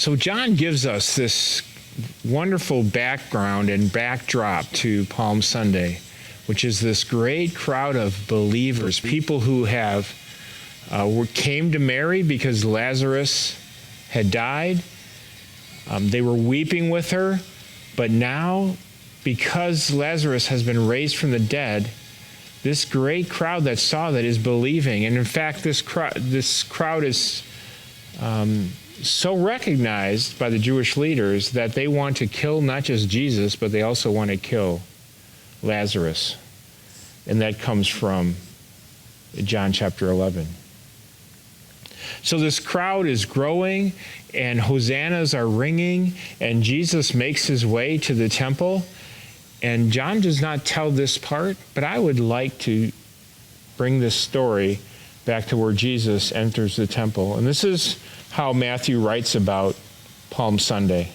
So John gives us this wonderful background and backdrop to Palm Sunday, which is this great crowd of believers, people who came to Mary because Lazarus had died. They were weeping with her, but now, because Lazarus has been raised from the dead, this great crowd that saw that is believing. And in fact, this crowd is so recognized by the Jewish leaders that they want to kill not just Jesus, but they also want to kill Lazarus. And that comes from John chapter 11. So this crowd is growing, and hosannas are ringing, and Jesus makes his way to the temple. And John does not tell this part, but I would like to bring this story back to where Jesus enters the temple. And this is how Matthew writes about Palm Sunday.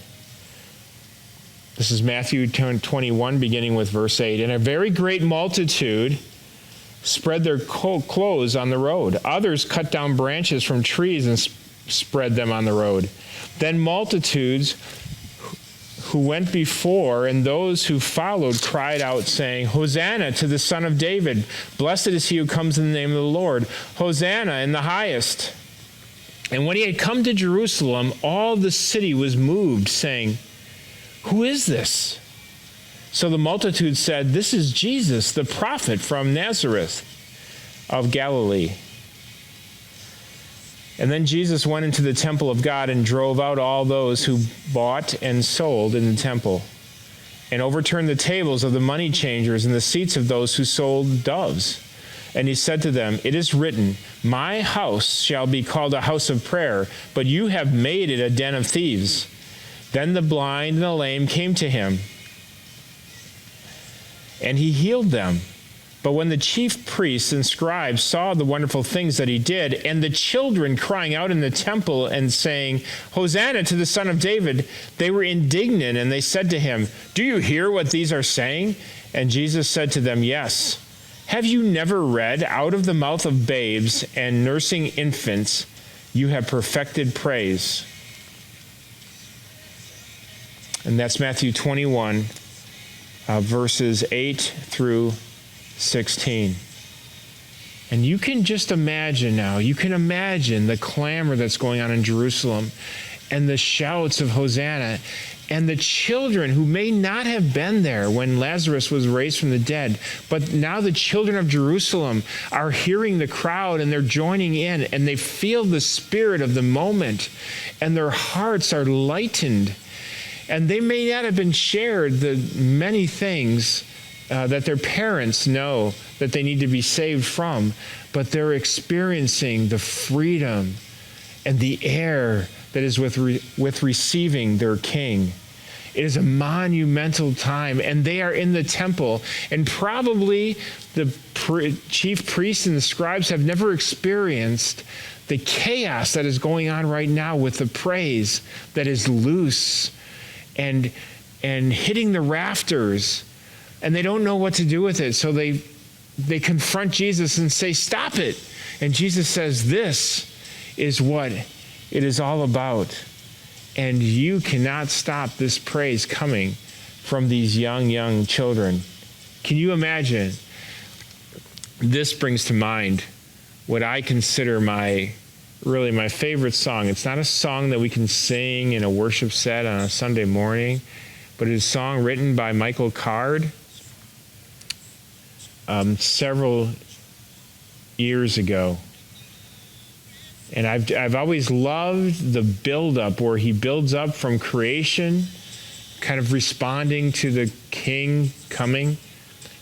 This is Matthew 21, beginning with verse 8. And a very great multitude spread their clothes on the road. Others cut down branches from trees and spread them on the road. Then multitudes who went before and those who followed cried out, saying, Hosanna to the Son of David. Blessed is he who comes in the name of the Lord. Hosanna in the highest. And when he had come to Jerusalem, all the city was moved, saying, Who is this? So the multitude said, This is Jesus, the prophet from Nazareth of Galilee. And then Jesus went into the temple of God and drove out all those who bought and sold in the temple, and overturned the tables of the money changers and the seats of those who sold doves. And he said to them, It is written, My house shall be called a house of prayer, but you have made it a den of thieves. Then the blind and the lame came to him, and he healed them. But when the chief priests and scribes saw the wonderful things that he did, and the children crying out in the temple and saying, Hosanna to the Son of David, they were indignant, and they said to him, Do you hear what these are saying? And Jesus said to them, Yes. Have you never read, Out of the mouth of babes and nursing infants, you have perfected praise? And that's Matthew 21, verses 8 through 16. And you can just imagine now, you can imagine the clamor that's going on in Jerusalem and the shouts of Hosanna and the children who may not have been there when Lazarus was raised from the dead, but now the children of Jerusalem are hearing the crowd and they're joining in, and they feel the spirit of the moment, and their hearts are lightened. And they may not have been shared the many things that their parents know that they need to be saved from, but they're experiencing the freedom and the air that is with receiving their king. It is a monumental time, and they are in the temple, and probably the chief priests and the scribes have never experienced the chaos that is going on right now with the praise that is loose and hitting the rafters, and they don't know what to do with it. So they confront Jesus and say, Stop it. And Jesus says, This is what it is all about. And you cannot stop this praise coming from these young children. Can you imagine? This brings to mind what I consider my favorite song. It's not a song that we can sing in a worship set on a Sunday morning, but it is a song written by Michael Card several years ago. And I've always loved the build-up where he builds up from creation, kind of responding to the king coming,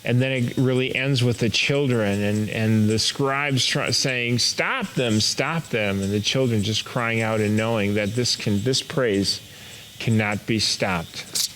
and then it really ends with the children and the scribes saying, Stop them, and the children just crying out and knowing that this praise cannot be stopped.